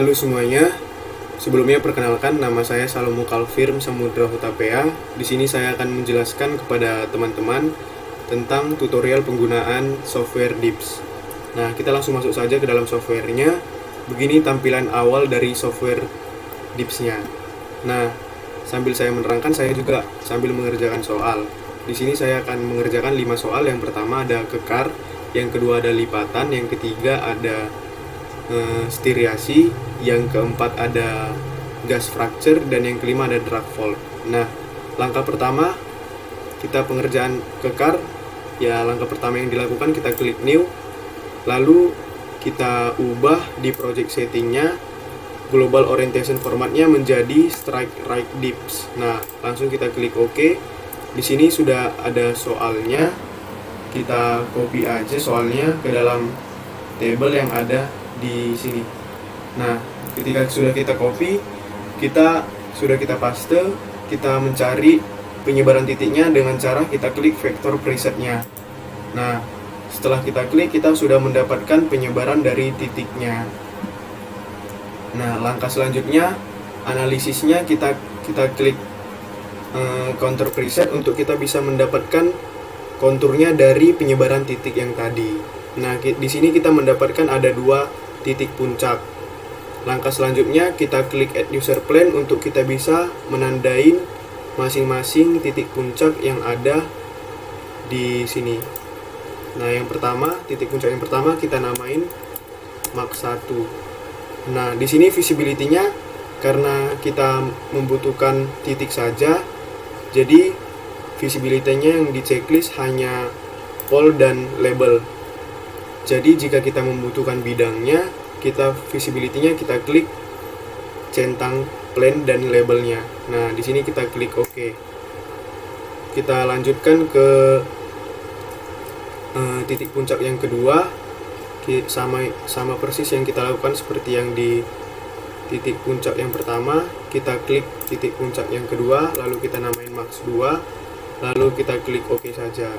Halo semuanya, sebelumnya perkenalkan nama saya Salomo Kalfirm Samudra Hutapea. Di sini saya akan menjelaskan kepada teman-teman tentang tutorial penggunaan software DIPS. Nah, kita langsung masuk saja ke dalam softwarenya. Begini tampilan awal dari software DIPS-nya. Nah, sambil saya menerangkan, saya juga sambil mengerjakan soal. Di sini saya akan mengerjakan 5 soal. Yang pertama ada kekar, yang kedua ada lipatan, yang ketiga ada steriasi, yang keempat ada gas fracture, dan yang kelima ada drag fault. Nah, langkah pertama kita pengerjaan kekar. Ya, langkah pertama yang dilakukan kita klik new, lalu kita ubah di project settingnya global orientation formatnya menjadi strike right dips. Nah, langsung kita klik OK. Di sini sudah ada soalnya, kita copy aja soalnya ke dalam table yang ada di sini. Nah, ketika sudah kita copy, kita paste, kita mencari penyebaran titiknya dengan cara kita klik vektor presetnya. Nah, setelah kita klik, kita sudah mendapatkan penyebaran dari titiknya. Nah, langkah selanjutnya analisisnya kita klik counter preset untuk kita bisa mendapatkan konturnya dari penyebaran titik yang tadi. Nah, di sini kita mendapatkan ada 2 titik puncak. Langkah selanjutnya kita klik add user plane untuk kita bisa menandain masing-masing titik puncak yang ada di sini. Nah, yang pertama, titik puncak yang pertama kita namain max 1. Nah, di sini visibility-nya karena kita membutuhkan titik saja, jadi visibility-nya yang di checklist hanya pole dan label. Jadi jika kita membutuhkan bidangnya, kita visibility-nya kita klik centang plane dan labelnya. Nah, di sini kita klik OK. Kita lanjutkan ke titik puncak yang kedua. Sama persis yang kita lakukan seperti yang di titik puncak yang pertama. Kita klik titik puncak yang kedua, lalu kita namain max 2, lalu kita klik OK saja.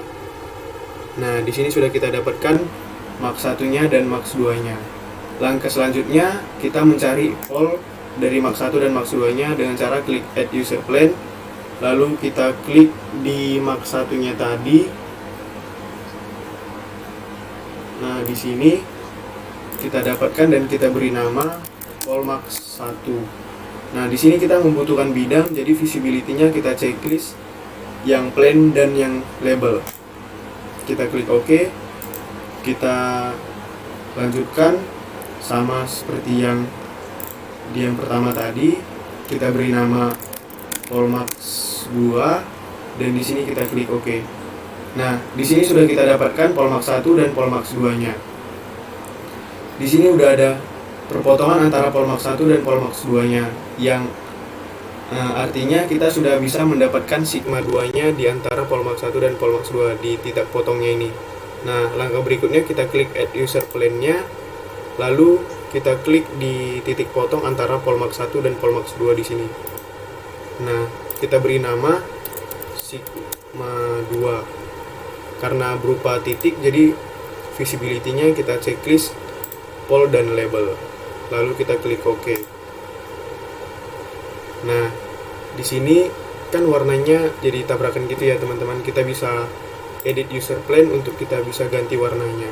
Nah, di sini sudah kita dapatkan max 1-nya dan max 2-nya. Langkah selanjutnya kita mencari pole dari max 1 dan max 2-nya dengan cara klik add user plane, lalu kita klik di max 1-nya tadi. Nah, di sini kita dapatkan dan kita beri nama pole max 1. Nah, di sini kita membutuhkan bidang, jadi visibility-nya kita checklist yang plane dan yang label. Kita klik OK. Kita lanjutkan sama seperti yang di yang pertama tadi. Kita beri nama Polmax 2 dan di sini kita klik OK. Nah, di sini sudah kita dapatkan Polmax 1 dan Polmax 2-nya. Di sini udah ada perpotongan antara Polmax 1 dan Polmax 2-nya yang artinya kita sudah bisa mendapatkan sigma 2-nya di antara Polmax 1 dan Polmax 2 di titik potongnya ini. Nah, langkah berikutnya kita klik add user plane-nya, lalu kita klik di titik potong antara Polmax 1 dan Polmax 2 di sini. Nah, kita beri nama sigma 2. Karena berupa titik, jadi visibility-nya kita checklist pole dan label. Lalu kita klik OK. Nah, di sini kan warnanya jadi tabrakan gitu ya, teman-teman. Kita bisa edit user plane untuk kita bisa ganti warnanya.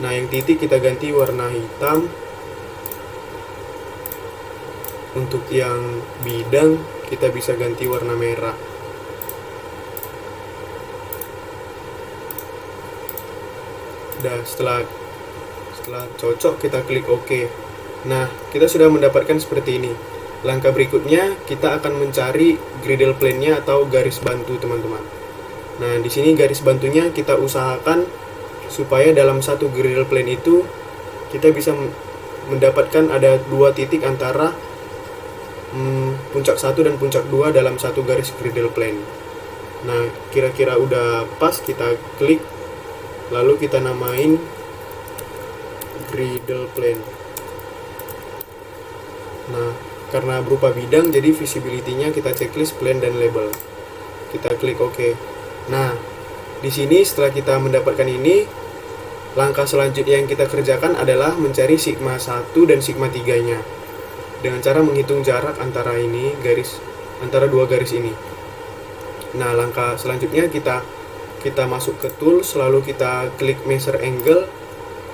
Nah, yang titik kita ganti warna hitam. Untuk yang bidang kita bisa ganti warna merah. Udah, setelah cocok kita klik OK. Nah, kita sudah mendapatkan seperti ini. Langkah berikutnya kita akan mencari griddle plane-nya atau garis bantu, teman-teman. Nah, di sini garis bantunya kita usahakan supaya dalam satu griddle plane itu kita bisa mendapatkan ada 2 titik antara puncak 1 dan puncak 2 dalam satu garis griddle plane. Nah, kira-kira udah pas, kita klik lalu kita namain griddle plane. Nah, karena berupa bidang jadi visibility-nya kita checklist plane dan label. Kita klik OK. Nah, di sini setelah kita mendapatkan ini, langkah selanjutnya yang kita kerjakan adalah mencari sigma 1 dan sigma 3-nya. dengan cara menghitung jarak antara antara dua garis ini. Nah, langkah selanjutnya kita masuk ke tools, lalu kita klik measure angle,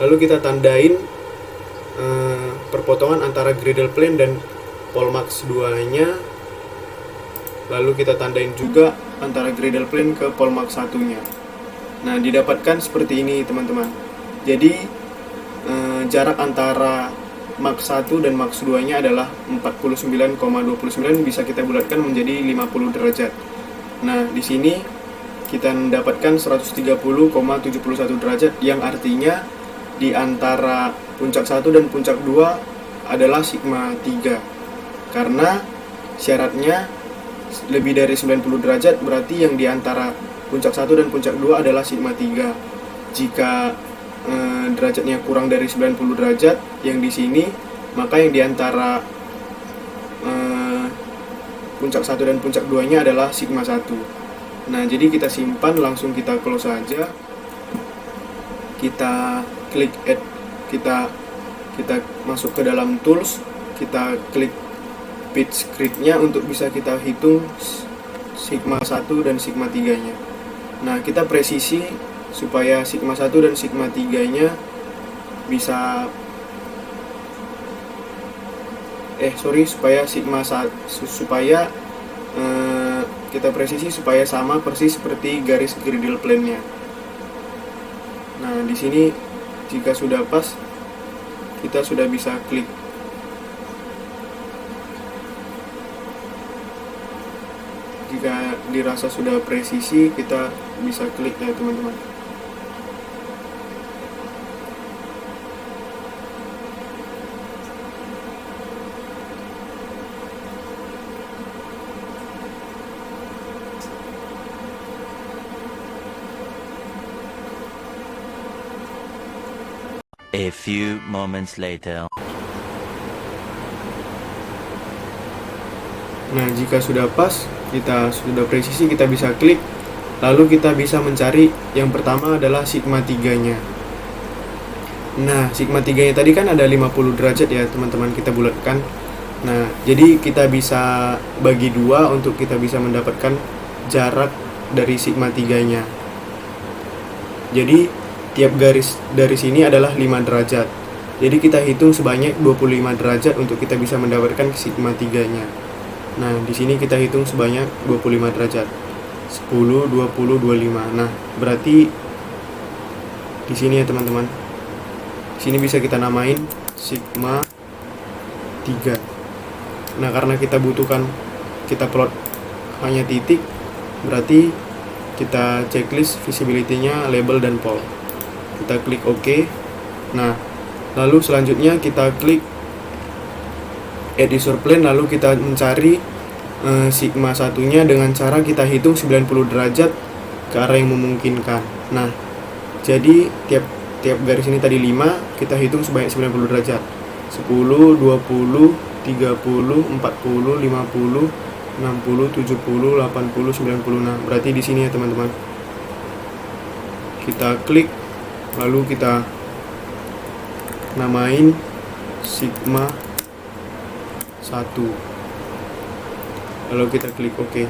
lalu kita tandain perpotongan antara griddle plane dan Polmax 2-nya, lalu kita tandain juga antara griddle plane ke Polmax 1-nya. Nah, didapatkan seperti ini teman-teman. Jadi jarak antara Max 1 dan Max 2-nya adalah 49,29, bisa kita bulatkan menjadi 50 derajat. Nah, di sini kita mendapatkan 130,71 derajat, yang artinya di antara puncak 1 dan puncak 2 adalah sigma 3. Karena syaratnya lebih dari 90 derajat, berarti yang di antara puncak 1 dan puncak 2 adalah sigma 3. Jika derajatnya kurang dari 90 derajat yang di sini, maka yang di antara puncak 1 dan puncak 2-nya adalah sigma 1. Nah, jadi kita simpan, langsung kita close saja. Kita klik add, kita masuk ke dalam tools, kita klik pitch grid-nya untuk bisa kita hitung sigma 1 dan sigma 3-nya. Nah, kita presisi supaya sigma 1 dan sigma 3-nya bisa kita presisi supaya sama persis seperti garis griddle plane-nya. Nah, di sini jika sudah pas, kita sudah bisa klik. Jika dirasa sudah presisi, kita bisa klik ya teman-teman. A few moments later. Nah, jika sudah pas, kita sudah presisi, kita bisa klik. Lalu kita bisa mencari yang pertama adalah sigma 3-nya. Nah, sigma 3-nya tadi kan ada 50 derajat ya teman-teman, kita bulatkan. Nah, jadi kita bisa bagi dua untuk kita bisa mendapatkan jarak dari sigma 3-nya. Jadi tiap garis dari sini adalah 5 derajat. Jadi kita hitung sebanyak 25 derajat untuk kita bisa mendapatkan sigma 3-nya. Nah, di sini kita hitung sebanyak 25 derajat. 10, 20, 25. Nah, berarti di sini ya teman-teman. Di sini bisa kita namain sigma 3. Nah, karena kita butuhkan, kita plot hanya titik, berarti kita checklist visibility-nya label dan pole. Kita klik OK. Nah, lalu selanjutnya kita klik add user plane, lalu kita mencari sigma 1-nya dengan cara kita hitung 90 derajat ke arah yang memungkinkan. Nah, jadi tiap garis ini tadi 5, kita hitung sebanyak 90 derajat. 10, 20, 30, 40, 50, 60, 70, 80, 90. Nah, berarti di sini ya teman-teman. Kita klik, lalu kita namain sigma 1. Lalu kita klik OK.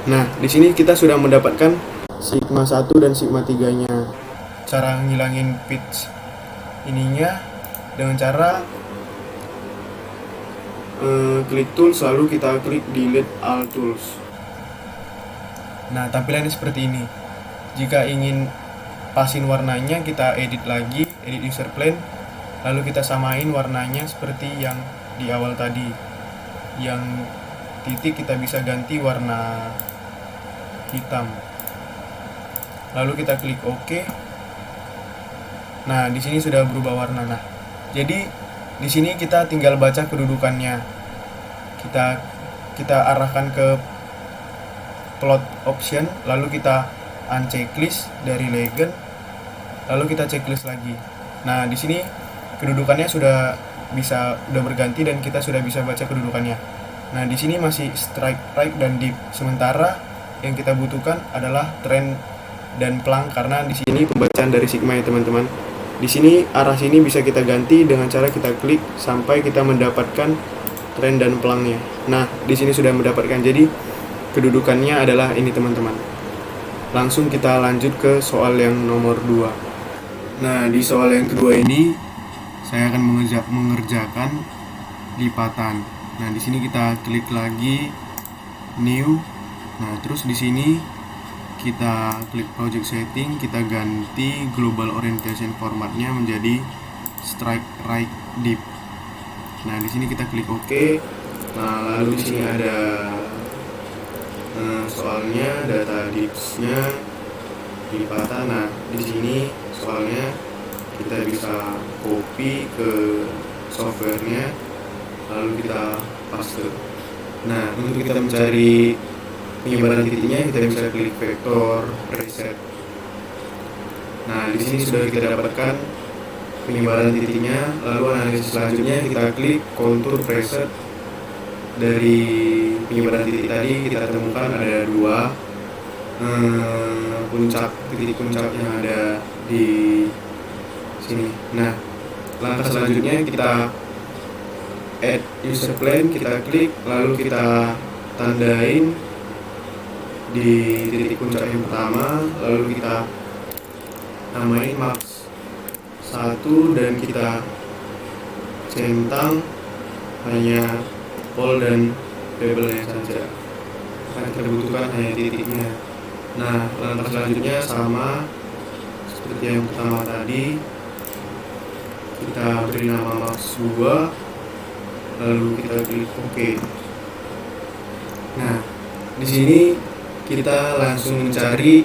Nah, di sini kita sudah mendapatkan sigma 1 dan sigma 3-nya. Cara ngilangin pitch ininya dengan cara klik tools, lalu kita klik delete all tools. Nah, tampilannya seperti ini. Jika ingin pasin warnanya, kita edit lagi, edit user plane, lalu kita samain warnanya seperti yang di awal tadi. Yang titik kita bisa ganti warna hitam. Lalu kita klik OK. Nah, di sini sudah berubah warna. Nah, jadi di sini kita tinggal baca kedudukannya. Kita arahkan ke plot option, lalu kita unchecklist dari legend, lalu kita checklist lagi. Nah, di sini kedudukannya sudah berganti dan kita sudah bisa baca kedudukannya. Nah, di sini masih strike right dan deep. Sementara yang kita butuhkan adalah trend dan plank, karena di sini pembacaan dari sigma ya teman-teman. Di sini arah sini bisa kita ganti dengan cara kita klik sampai kita mendapatkan tren dan pelangnya. Nah, di sini sudah mendapatkan, jadi kedudukannya adalah ini teman-teman. Langsung kita lanjut ke soal yang nomor 2. Nah, di soal yang kedua ini saya akan mengerjakan lipatan. Nah, di sini kita klik lagi new. Nah, terus di sini kita klik project setting, kita ganti global orientation formatnya menjadi strike right deep. Nah, di sini kita klik OK. Nah, lalu di sini ada soalnya, data dipsnya, lipatan. Nah, di sini soalnya kita bisa copy ke softwarenya, lalu kita paste. Nah, untuk kita mencari penyebaran titiknya, kita bisa klik vektor preset. Nah, di sini sudah kita dapatkan penyebaran titiknya. Lalu analisis selanjutnya kita klik kontur preset. Dari penyebaran titik tadi kita temukan ada 2 titik puncak yang ada di sini. Nah, langkah selanjutnya kita add user plane, kita klik, lalu kita tandain di titik puncak yang pertama, lalu kita namain max 1 dan kita centang hanya pol dan labelnya saja, karena kita butuhkan hanya titiknya. Nah, langkah selanjutnya sama seperti yang pertama tadi, kita beri nama max 2, lalu kita klik OK. Nah, di sini kita langsung mencari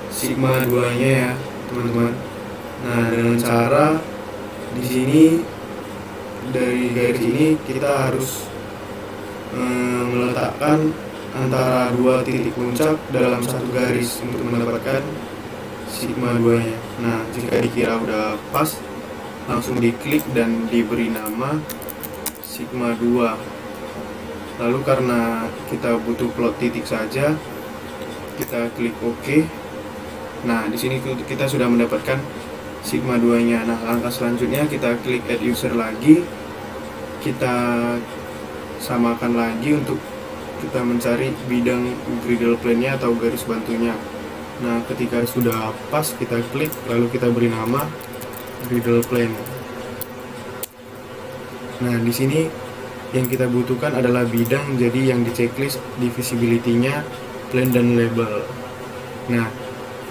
sigma 2-nya ya, teman-teman. Nah, dengan cara di sini dari garis ini kita harus meletakkan antara 2 titik puncak dalam satu garis untuk mendapatkan sigma 2-nya. Nah, jika dikira udah pas, langsung diklik dan diberi nama sigma 2. Lalu karena kita butuh plot titik saja, kita klik OK. Nah, di sini kita sudah mendapatkan sigma 2-nya. Nah, langkah selanjutnya kita klik add user lagi. Kita samakan lagi untuk kita mencari bidang griddle plane-nya atau garis bantunya. Nah, ketika sudah pas kita klik, lalu kita beri nama griddle plane. Nah, di sini yang kita butuhkan adalah bidang, jadi yang di checklist divisibility-nya plane dan label. Nah,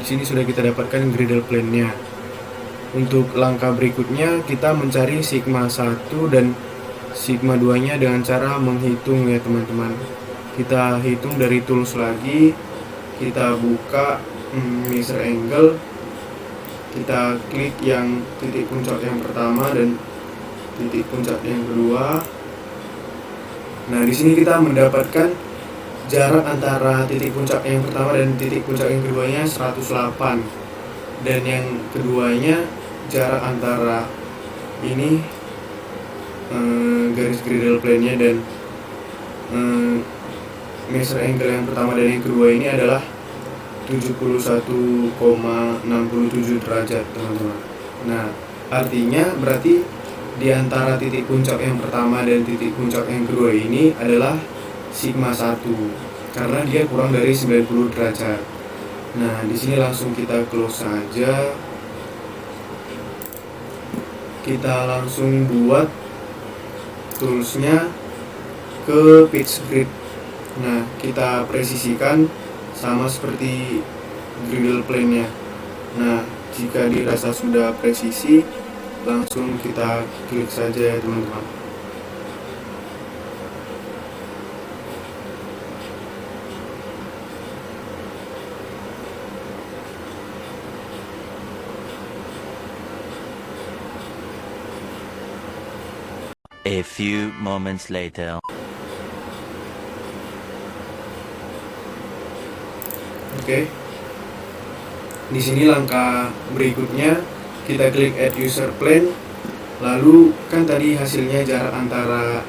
di sini sudah kita dapatkan griddle plane-nya. Untuk langkah berikutnya kita mencari sigma 1 dan sigma 2-nya dengan cara menghitung ya teman-teman. Kita hitung dari tools lagi, kita buka measure angle, kita klik yang titik puncak yang pertama dan titik puncak yang kedua. Nah, di sini kita mendapatkan jarak antara titik puncak yang pertama dan titik puncak yang keduanya 108, dan yang keduanya jarak antara ini garis griddle plane-nya dan measure angle yang pertama dan yang kedua ini adalah 71,67 derajat, teman-teman. Nah, artinya berarti di antara titik puncak yang pertama dan titik puncak yang kedua ini adalah sigma 1 karena dia kurang dari 90 derajat. Nah, di sini langsung kita close saja. Kita langsung buat toolsnya ke pitch grid. Nah, kita presisikan sama seperti griddle plane-nya. Nah, jika dirasa sudah presisi, langsung kita klik saja ya teman-teman. A few moments later. Oke. Di sini langkah berikutnya kita klik add user plane. Lalu kan tadi hasilnya jarak antara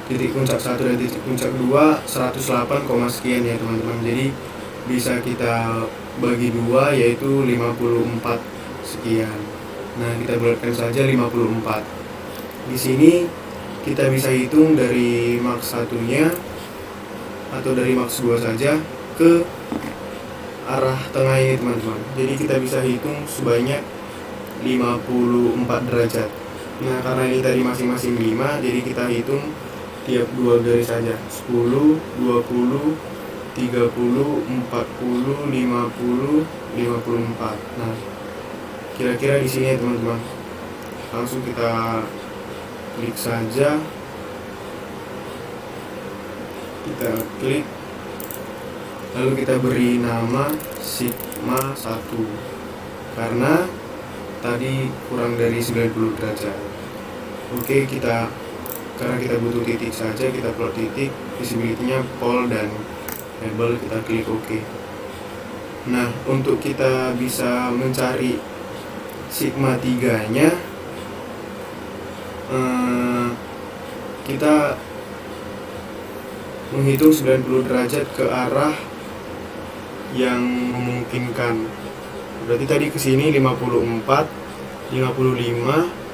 titik puncak 1 dan titik puncak 2 108, sekian ya teman-teman. Jadi bisa kita bagi 2 yaitu 54 sekian. Nah, kita bulatkan saja 54. Di sini kita bisa hitung dari max 1-nya atau dari max 2 saja ke arah tengah ini teman-teman. Jadi kita bisa hitung sebanyak 54 derajat. Nah, karena ini tadi masing-masing 5, jadi kita hitung tiap 2 garis saja. 10, 20, 30, 40, 50, 54. Nah, kira-kira di sini ya teman-teman. Langsung kita klik saja. Kita klik. Lalu kita beri nama sigma 1. Karena tadi kurang dari 90 derajat. Oke, karena kita butuh titik saja, kita plot titik, visibility-nya pol dan label, kita klik OK. Nah, untuk kita bisa mencari sigma 3-nya, kita menghitung 90 derajat ke arah yang memungkinkan. Berarti tadi ke sini 54, 55,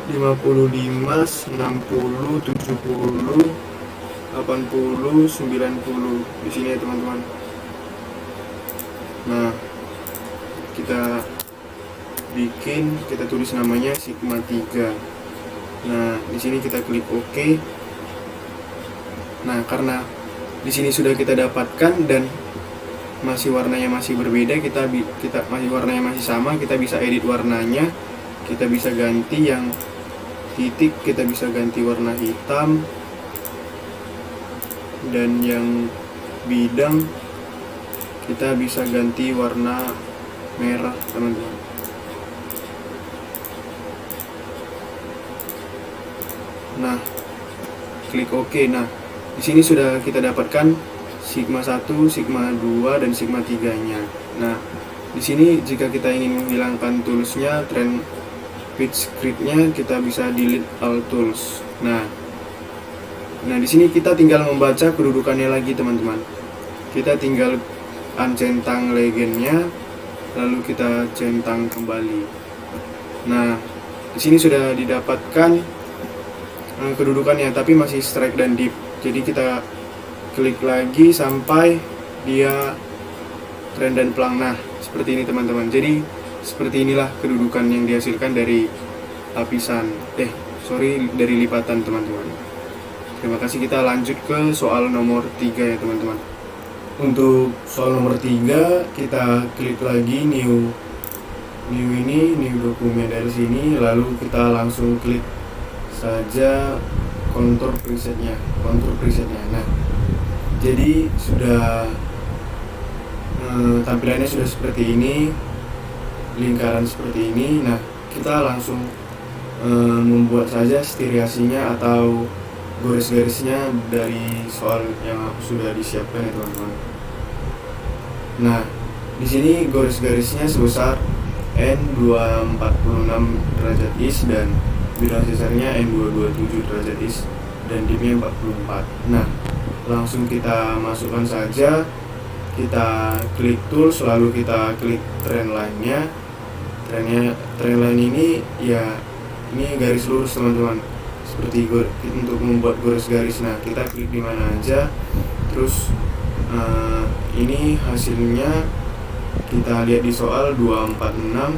55, 60, 70, 80, 90 di sini ya teman-teman. Nah, kita tulis namanya sigma 3. Nah, di sini kita klik OK. Nah, karena di sini sudah kita dapatkan dan masih warnanya masih berbeda, kita masih warnanya masih sama, kita bisa edit warnanya. Kita bisa ganti yang titik, kita bisa ganti warna hitam, dan yang bidang kita bisa ganti warna merah teman-teman. Nah, klik OK. Nah, di sini sudah kita dapatkan sigma 1, sigma 2 dan sigma 3-nya. Nah, di sini jika kita ingin menghilangkan toolsnya, trend pitch grid-nya, kita bisa delete all tools. Nah, di sini kita tinggal membaca kedudukannya lagi teman-teman. Kita tinggal uncentang legendnya, lalu kita centang kembali. Nah, di sini sudah didapatkan kedudukannya, tapi masih strike dan dip. Jadi kita klik lagi sampai dia trend dan pelang. Nah, seperti ini teman-teman. Jadi seperti inilah kedudukan yang dihasilkan dari dari lipatan teman-teman. Terima kasih. Kita lanjut ke soal nomor 3 ya teman-teman. Untuk soal nomor 3, kita klik lagi new dokumen dari sini, lalu kita langsung klik saja kontur presetnya. Nah, jadi sudah tampilannya sudah seperti ini, lingkaran seperti ini. Nah, kita langsung membuat saja steriasinya atau garis-garisnya dari soal yang sudah disiapkan ya teman-teman. Nah, di sini garis-garisnya sebesar N246 derajat is dan bidang sisanya N227 derajat is dan dipnya 44. Nah, langsung kita masukkan saja. Kita klik tools, lalu kita klik trend line-nya. Trend line ini ya, ini garis lurus teman-teman. Seperti untuk membuat garis-garis. Nah, kita klik di mana aja. Terus ini hasilnya kita lihat di soal 246.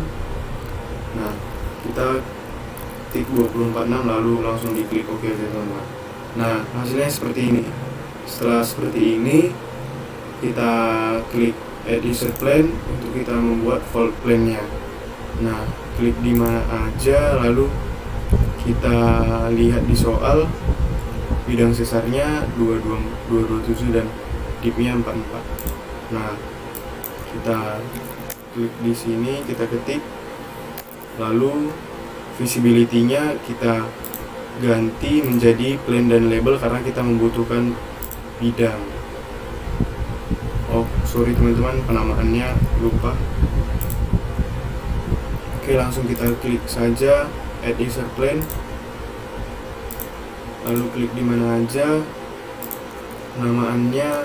Nah, kita tik 246 lalu langsung diklik OK aja teman-teman. Nah, hasilnya seperti ini. Setelah seperti ini, kita klik add insert plane untuk kita membuat fold plane-nya. Nah, klik di mana aja, lalu kita lihat di soal bidang sesarnya 227 dan dipnya 44. Nah, kita klik di sini, kita ketik, lalu visibility-nya kita ganti menjadi plane dan label karena kita membutuhkan bidang. Oh, sorry teman-teman, penamaannya lupa. Oke, langsung kita klik saja add insert plane, lalu klik di mana aja, namaannya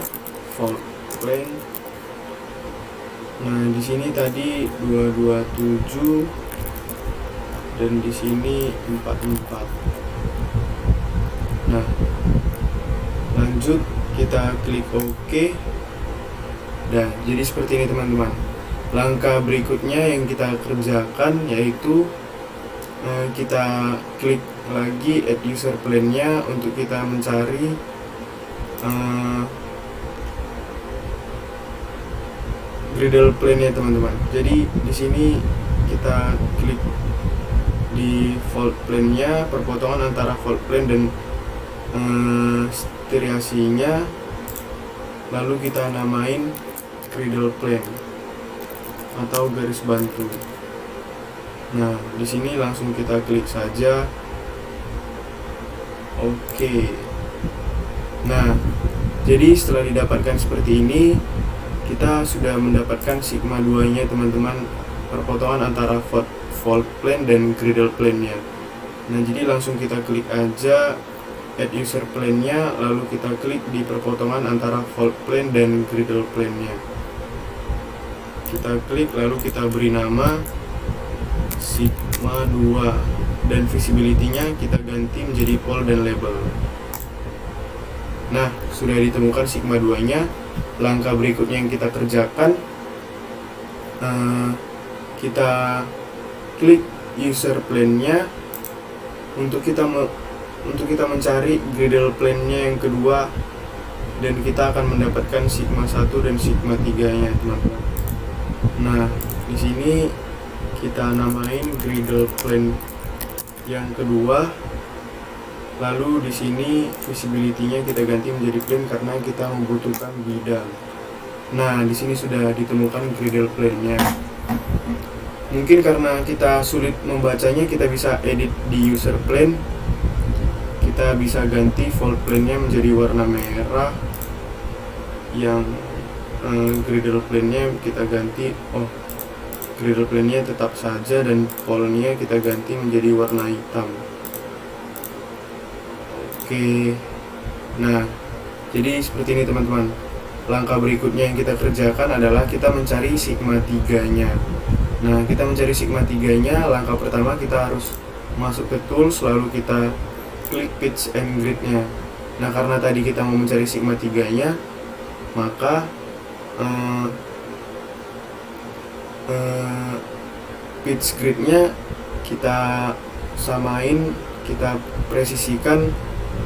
fold plane. Nah, di sini tadi 227 dan di sini 44. Nah, lanjut kita klik OK. Nah, jadi seperti ini teman-teman. Langkah berikutnya yang kita kerjakan yaitu kita klik lagi add user plan-nya untuk kita mencari Gradle plan-nya teman-teman. Jadi di sini kita klik di fault plan-nya, perpotongan antara fault plan dan steriasinya, lalu kita namain Gradle plan atau garis bantu. Nah, di sini langsung kita klik saja. Oke. Nah, jadi setelah didapatkan seperti ini, kita sudah mendapatkan sigma 2 nya teman-teman, perpotongan antara fault plan dan Gradle plan-nya. Nah, jadi langsung kita klik aja add user plan-nya, lalu kita klik di perpotongan antara fault plan dan Gradle plan-nya. Kita klik lalu kita beri nama sigma 2 dan visibility-nya kita ganti menjadi pol dan label. Nah, sudah ditemukan sigma 2 nya. Langkah berikutnya yang kita kerjakan, kita klik user plan-nya untuk kita mencari Gradle plan-nya yang kedua, dan kita akan mendapatkan sigma 1 dan sigma 3 nya teman-teman. Nah, di sini kita namain Gradle plan yang kedua, lalu di sini visibility-nya kita ganti menjadi plain karena kita membutuhkan bidang. Nah, di sini sudah ditemukan Gradle plan-nya. Mungkin karena kita sulit membacanya, kita bisa edit di user plan. Kita bisa ganti fault plan-nya menjadi warna merah. Yang Gradle plan-nya kita ganti, Gradle plan-nya tetap saja, dan fault-nya kita ganti menjadi warna hitam. Oke. Nah, jadi seperti ini teman-teman. Langkah berikutnya yang kita kerjakan adalah kita mencari sigma 3 nya. Nah, kita mencari sigma 3 nya, langkah pertama kita harus masuk ke tools, lalu kita klik pitch and grid nya. Nah, karena tadi kita mau mencari sigma 3 nya, maka pitch grid nya kita samain, kita presisikan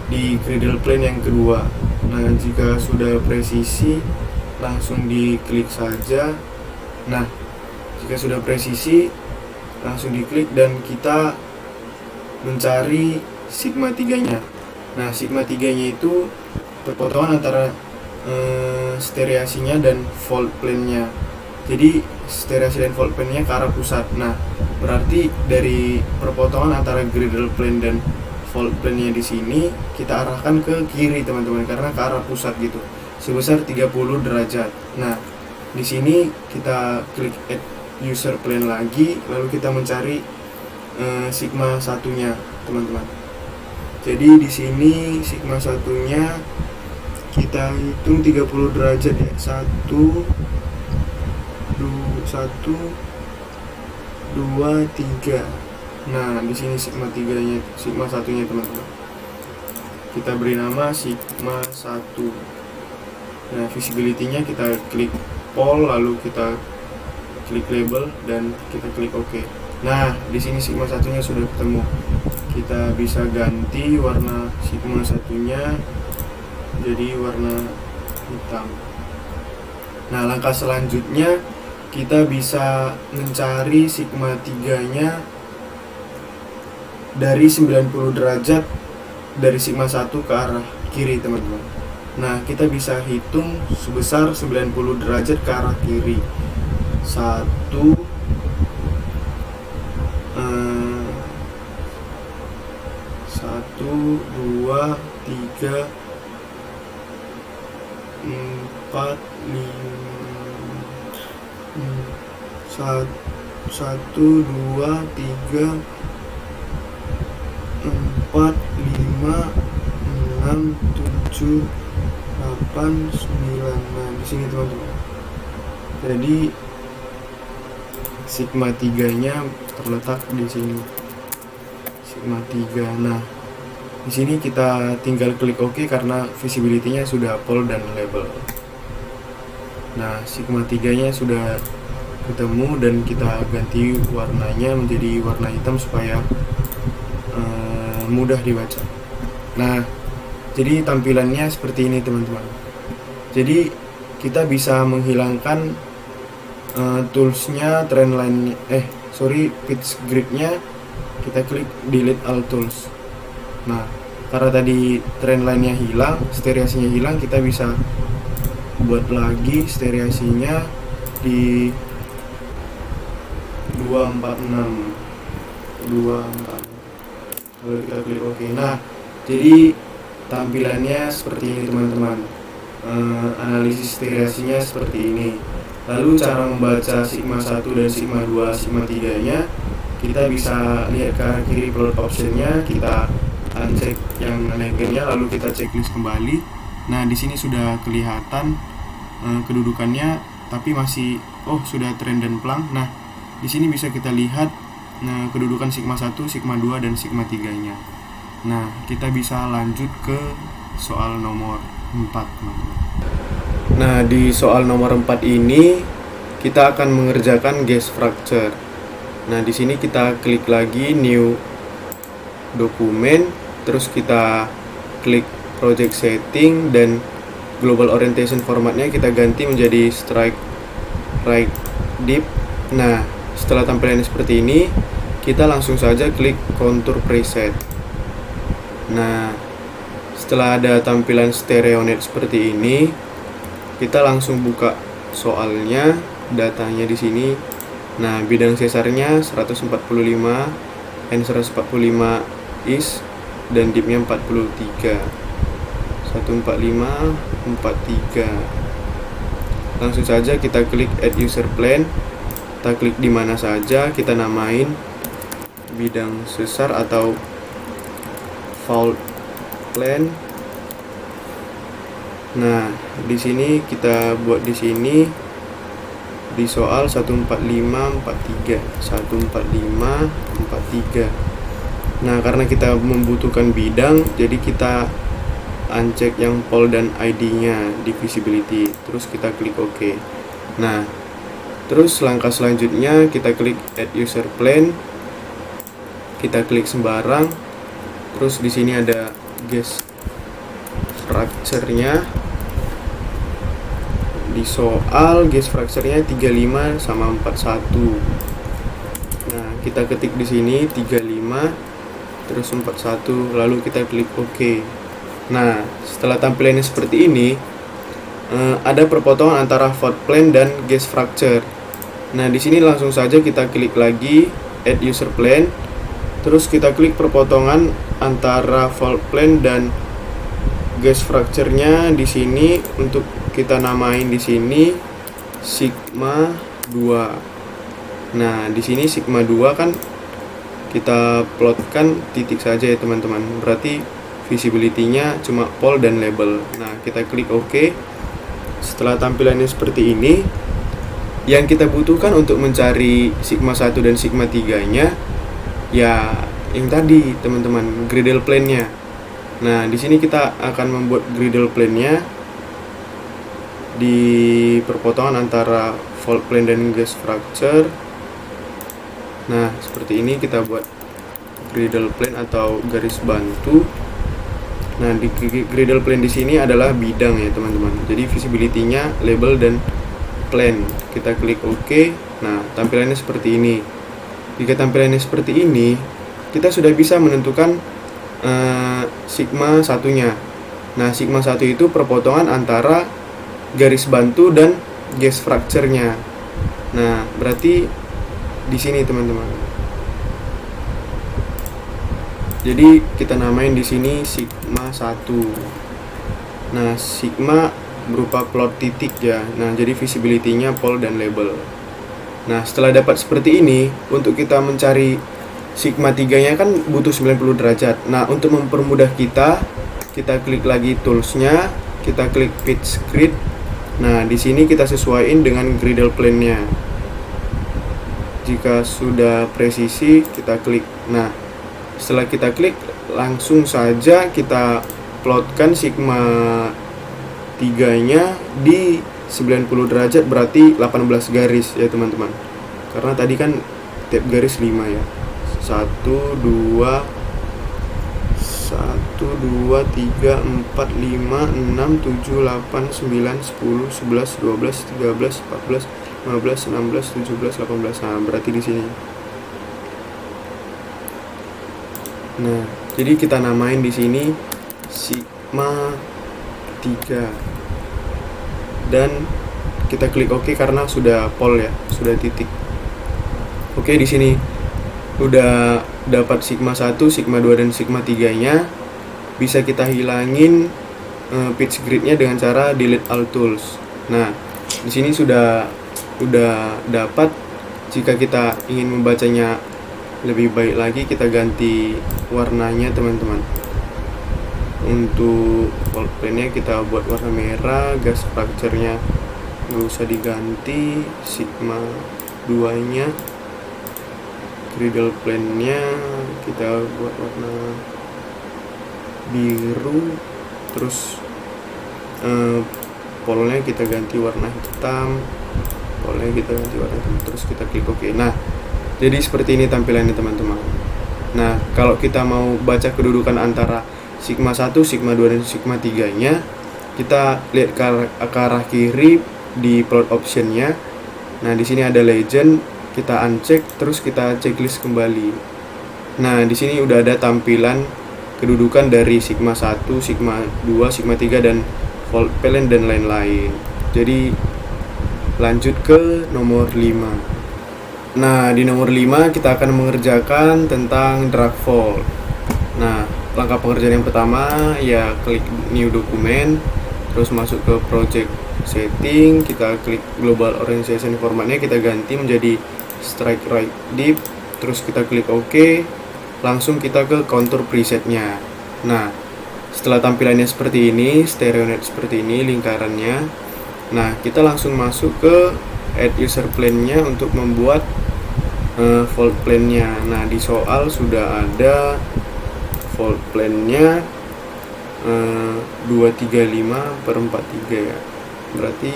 di Gradle plan yang kedua. Nah, jika sudah presisi, langsung diklik saja. Nah, jika sudah presisi, langsung diklik dan kita mencari sigma 3 nya. Nah, sigma 3 nya itu perpotongan antara steriasinya dan fault plan-nya. Jadi steriasi dan fault plan-nya ke arah pusat. Nah, berarti dari perpotongan antara Gradle plan dan fault plan-nya di sini kita arahkan ke kiri teman-teman, karena ke arah pusat gitu, sebesar 30 derajat. Nah, di sini kita klik add user plan lagi, lalu kita mencari sigma 1 nya teman-teman. Jadi di sini sigma 1 nya kita hitung 30 derajat ya. 1 2 3. Nah, di sini sigma 3 nya, sigma 1 nya teman-teman. Kita beri nama sigma 1. Nah, visibility-nya kita klik pol, lalu kita klik label dan kita klik OK. Nah, di sini sigma 1 nya sudah ketemu. Kita bisa ganti warna sigma 1 nya jadi warna hitam. Nah, langkah selanjutnya kita bisa mencari sigma 3 nya dari 90 derajat dari sigma 1 ke arah kiri teman-teman. Nah, kita bisa hitung sebesar 90 derajat ke arah kiri. 1 2 3 4 5 1 2 3 4 5 6 7 8 9. Nah, di sini teman-teman. Jadi sigma 3 nya terletak di sini. sigma 3. Nah, di sini kita tinggal klik OK karena visibility-nya sudah pol dan label. Nah, sigma 3-nya sudah ketemu dan kita ganti warnanya menjadi warna hitam supaya mudah dibaca. Nah, jadi tampilannya seperti ini teman-teman. Jadi kita bisa menghilangkan toolsnya, trendline, pitch grid-nya. Kita klik delete all tools. Nah, karena tadi trendline-nya hilang, stereasinya hilang, kita bisa buat lagi stereasinya di 246 lalu kita klik OK. Nah, jadi tampilannya seperti ini teman-teman. Analisis stereasinya seperti ini. Lalu cara membaca sigma 1 dan sigma 2, sigma 3 nya kita bisa lihat ke arah kiri plot optionnya, kita uncheck yang levelnya, lalu kita checklist kembali. Nah, di sini sudah kelihatan kedudukannya, tapi masih sudah trend dan plang. Nah, di sini bisa kita lihat kedudukan sigma 1, sigma 2 dan sigma 3-nya. Nah, kita bisa lanjut ke soal nomor 4. Nah, di soal nomor 4 ini kita akan mengerjakan gas fracture. Nah, di sini kita klik lagi new dokumen, terus kita klik project setting dan global orientation formatnya kita ganti menjadi strike right deep. Nah, setelah tampilannya seperti ini, kita langsung saja klik contour preset. Nah, setelah ada tampilan stereonet seperti ini, kita langsung buka soalnya, datanya di sini. Nah, bidang sesarnya 145, N 145 is, dan deepnya 43. 145, 43. Langsung saja kita klik add user plan. Kita klik di mana saja, kita namain bidang sesar atau fault plan. Nah, di sini kita buat di sini di soal 14543, 14543. Nah, karena kita membutuhkan bidang, jadi kita uncheck yang pol dan ID-nya di visibility, terus kita klik OK. Nah, terus langkah selanjutnya kita klik add user plan, kita klik sembarang, terus di sini ada gas fracture-nya. Di soal gas fracture-nya 35 sama 41. Nah, kita ketik di sini 35 terus 41, lalu kita klik OK. Nah, setelah tampilannya seperti ini, ada perpotongan antara fault plan dan gas fracture. Nah, di sini langsung saja kita klik lagi add user plan, terus kita klik perpotongan antara fault plan dan gas fracture-nya di sini, untuk kita namain di sini sigma 2. Nah, di sini sigma 2 kan kita plotkan titik saja ya teman-teman. Berarti visibility-nya cuma pol dan label. Nah, kita klik OK. Setelah tampilannya seperti ini, yang kita butuhkan untuk mencari sigma 1 dan sigma 3-nya ya yang tadi teman-teman, griddle plane-nya. Nah, di sini kita akan membuat griddle plane-nya di perpotongan antara fault plane dan gas fracture. Nah, seperti ini kita buat griddle plane atau garis bantu. Nah, di griddle plane di sini adalah bidang ya teman-teman. Jadi visibility-nya label dan plane. Kita klik OK. Nah, tampilannya seperti ini. Jika tampilannya seperti ini, kita sudah bisa menentukan sigma satunya. Nah, sigma 1 itu perpotongan antara garis bantu dan gas fracture-nya. Nah, berarti di sini teman-teman. Jadi kita namain di sini sigma 1. Nah, sigma berupa plot titik ya. Nah, jadi visibility-nya pol dan label. Nah, setelah dapat seperti ini, untuk kita mencari sigma 3-nya kan butuh 90 derajat. Nah, untuk mempermudah kita klik lagi tools-nya, kita klik pitch grid. Nah, di sini kita sesuaiin dengan griddle plane-nya. Jika sudah presisi, kita klik. Nah, setelah kita klik, langsung saja kita plotkan sigma 3-nya di 90 derajat, berarti 18 garis ya teman-teman. Karena tadi kan tiap garis 5 ya. 1 2 3 4 5 6 7 8 9 10 11 12 13 14 15 16 17 18. Nah, berarti di sini. Nah, jadi kita namain di sini sigma 3. Dan kita klik OK karena sudah pol ya, sudah titik. Oke, di sini udah dapat sigma 1, sigma 2 dan sigma 3-nya. Bisa kita hilangin pitch grid-nya dengan cara delete all tools. Nah, di sini udah dapat. Jika kita ingin membacanya lebih baik lagi, kita ganti warnanya teman-teman. Untuk fold plane-nya kita buat warna merah, gas structure-nya nggak usah diganti, sigma 2-nya, griddle plane-nya kita buat warna biru, terus polnya kita ganti warna hitam, polnya kita ganti warna hitam, terus kita klik OK. Nah, jadi seperti ini tampilannya teman-teman. Nah, kalau kita mau baca kedudukan antara sigma 1, sigma 2 dan sigma 3-nya, kita lihat ke arah kiri di plot option-nya. Nah, di sini ada legend, kita uncheck, terus kita checklist kembali. Nah, di sini udah ada tampilan kedudukan dari sigma 1, sigma 2, sigma 3 dan fold plane dan lain-lain. Jadi lanjut ke nomor 5. Nah, di nomor 5 kita akan mengerjakan tentang drag fold. Nah, langkah pengerjaan yang pertama ya klik new document, terus masuk ke project setting, kita klik global orientation formatnya, kita ganti menjadi strike right deep, terus kita klik OK, langsung kita ke contour presetnya. Nah, setelah tampilannya seperti ini, stereonet seperti ini lingkarannya, nah kita langsung masuk ke add user plane-nya untuk membuat fold plane-nya. Nah, di soal sudah ada fold plane-nya 235/43 ya. Berarti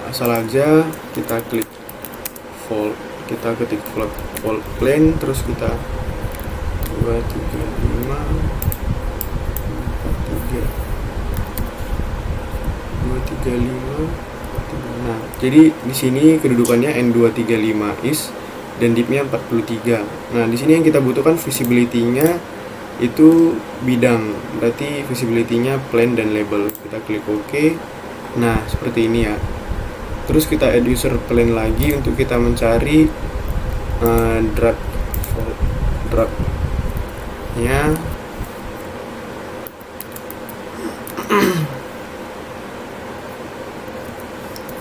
asal aja kita klik fold, kita ketik fold plane, terus kita 235/43. Nah, jadi di sini kedudukannya N235 is dan dipnya 43. Nah, di sini yang kita butuhkan visibility-nya itu bidang, berarti visibility-nya plane dan label. Kita klik OK. Nah, seperti ini ya. Terus kita add user plane lagi untuk kita mencari drag nya.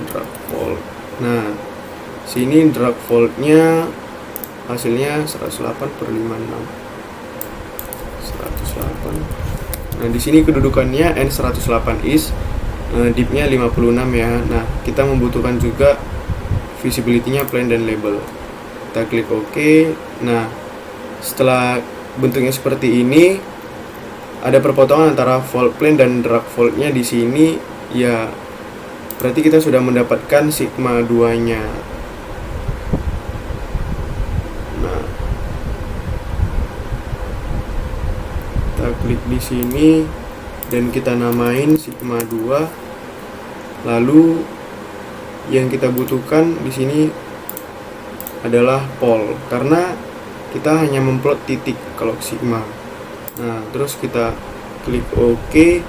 Drag fold. Nah, sini drag fold-nya hasilnya 108/56. 108. Nah, di sini kedudukannya N108 is, dipnya 56 ya. Nah, kita membutuhkan juga visibility-nya plane dan label. Kita klik OK. Nah, setelah bentuknya seperti ini, ada perpotongan antara fold plane dan drag fold-nya di sini ya. Berarti kita sudah mendapatkan sigma 2-nya. Nah, kita klik di sini dan kita namain sigma 2. Lalu yang kita butuhkan di sini adalah pol, karena kita hanya memplot titik kalau sigma. Nah, terus kita klik OK.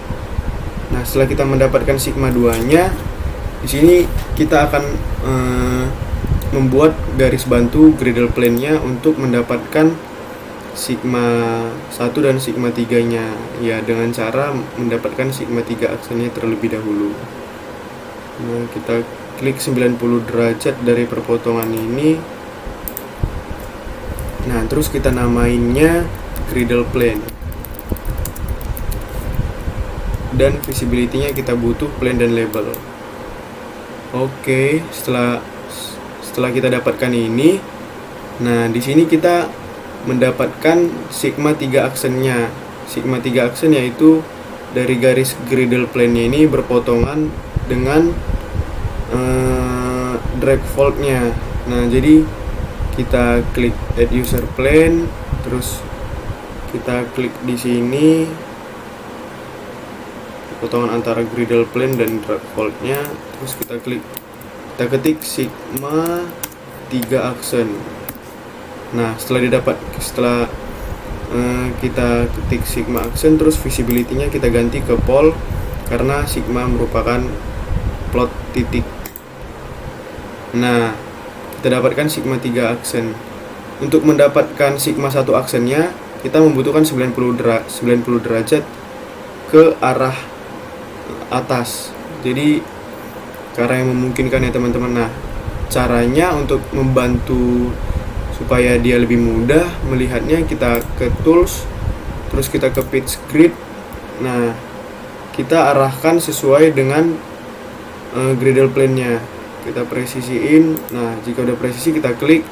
Nah, setelah kita mendapatkan sigma 2-nya, di sini kita akan membuat garis bantu griddle plane-nya untuk mendapatkan sigma 1 dan sigma 3-nya ya, dengan cara mendapatkan sigma 3 aksennya terlebih dahulu. Nah, kita klik 90 derajat dari perpotongan ini. Nah, terus kita namainnya griddle plane. Dan visibility-nya kita butuh plane dan label. Oke, setelah kita dapatkan ini, Nah, di sini kita mendapatkan sigma 3 aksennya. Sigma 3 aksen yaitu dari garis griddle plane-nya ini berpotongan dengan drag fault-nya. Nah, jadi kita klik add user plane, terus kita klik di sini potongan antara griddle plane dan drag fault-nya, terus kita ketik sigma 3 aksen. Nah, setelah kita ketik sigma aksen, terus visibility-nya kita ganti ke pole karena sigma merupakan plot titik. Nah, kita dapatkan sigma 3 aksen. Untuk mendapatkan sigma 1 aksennya, kita membutuhkan 90 derajat ke arah atas. Jadi cara yang memungkinkan ya teman-teman. Nah, caranya untuk membantu supaya dia lebih mudah melihatnya, kita ke tools, terus kita ke pitch grid. Nah, kita arahkan sesuai dengan griddle plane-nya. Kita presisiin. Nah, jika udah presisi kita klik,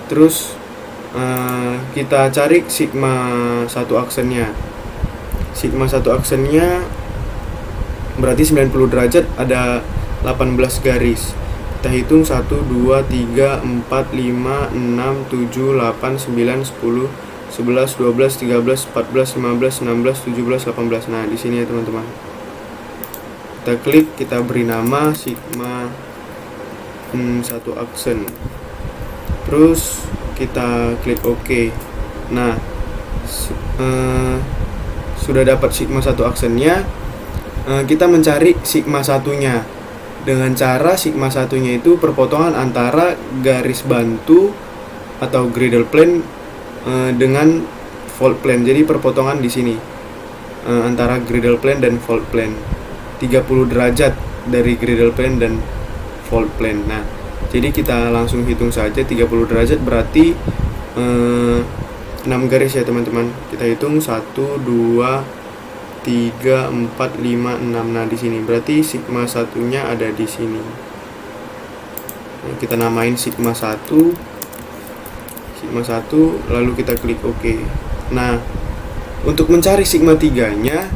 terus kita cari sigma 1 aksennya. Sigma 1 aksennya berarti 90 derajat, ada 18 garis. Kita hitung 1, 2, 3, 4, 5, 6, 7, 8, 9, 10, 11, 12, 13, 14, 15, 16, 17, 18. Nah, di sini ya teman-teman. Kita klik, kita beri nama sigma 1 aksen. Terus kita klik OK. Nah, sudah dapat sigma 1 aksennya. Kita mencari sigma satunya dengan cara sigma satunya itu perpotongan antara garis bantu atau griddle plane dengan fault plane. Jadi perpotongan di sini antara griddle plane dan fault plane, 30 derajat dari griddle plane dan fault plane. Nah, jadi kita langsung hitung saja 30 derajat berarti 6 garis ya teman-teman. Kita hitung 1, 2, 3, 4, 5, 6. Nah, di sini berarti sigma satunya ada di sini. Nah, kita namain sigma 1. Sigma 1, lalu kita klik OK. Nah, untuk mencari sigma 3-nya,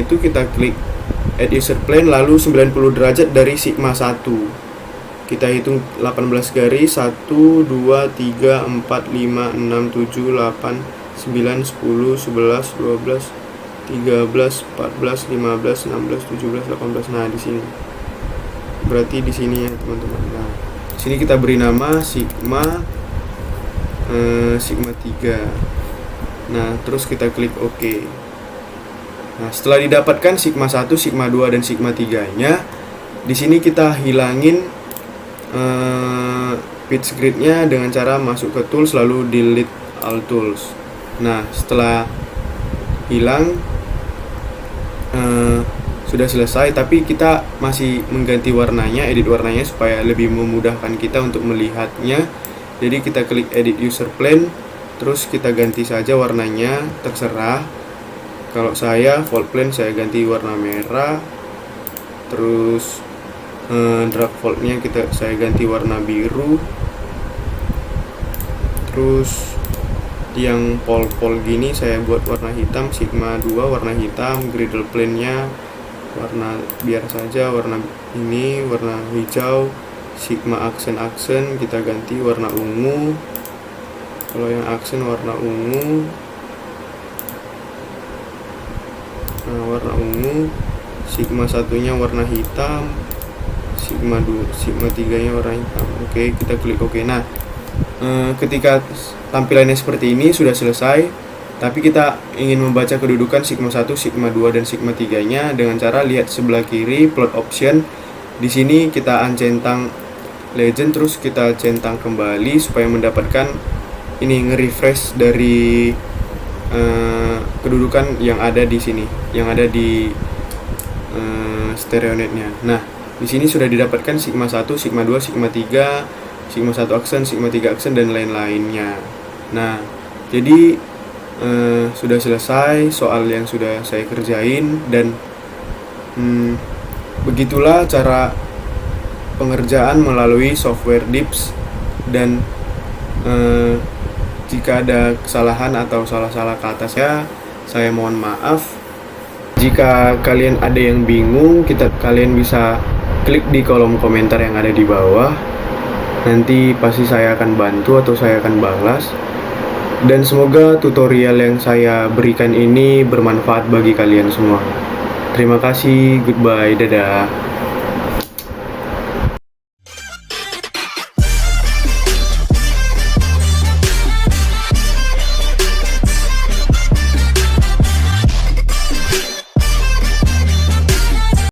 itu kita klik add user plane, lalu 90 derajat dari sigma 1. Kita hitung 18 garis, 1, 2, 3, 4, 5, 6, 7, 8, 9, 10, 11, 12, 13, 14, 15, 16, 17, 18. Nah, di sini. Berarti di sini ya, teman-teman. Nah, di sini kita beri nama sigma 3. Nah, terus kita klik OK. Nah, setelah didapatkan sigma 1, sigma 2 dan sigma 3-nya, di sini kita hilangin pitch grid-nya dengan cara masuk ke tools lalu delete all tools. Nah, setelah hilang sudah selesai, tapi kita masih mengganti warnanya, edit warnanya supaya lebih memudahkan kita untuk melihatnya. Jadi kita klik edit user plane, terus kita ganti saja warnanya, terserah. Kalau saya fault plane saya ganti warna merah, terus drag fault-nya saya ganti warna biru, terus yang pole gini saya buat warna hitam, sigma 2 warna hitam, griddle plane-nya warna biar saja, warna ini warna hijau, sigma aksen kita ganti warna ungu. Kalau yang aksen warna ungu, nah warna ungu, sigma satunya warna hitam, sigma 3-nya warna hitam. Oke, kita klik OK. Nah, ketika tampilannya seperti ini sudah selesai, tapi kita ingin membaca kedudukan sigma 1, sigma 2 dan sigma 3-nya dengan cara lihat sebelah kiri plot option. Di sini kita uncentang legend, terus kita centang kembali supaya mendapatkan ini, nge-refresh dari kedudukan yang ada di sini, yang ada di stereonet-nya. Nah, di sini sudah didapatkan sigma 1, sigma 2, sigma 3, sigma 1 aksen, sigma 3 aksen dan lain-lainnya. Nah, jadi sudah selesai soal yang sudah saya kerjain, dan begitulah cara pengerjaan melalui software DIPS. Dan Eh, Jika ada kesalahan atau salah-salah kata saya mohon maaf. Jika kalian ada yang bingung, kalian bisa klik di kolom komentar yang ada di bawah. Nanti pasti saya akan bantu atau saya akan balas. Dan semoga tutorial yang saya berikan ini bermanfaat bagi kalian semua. Terima kasih, goodbye, dadah.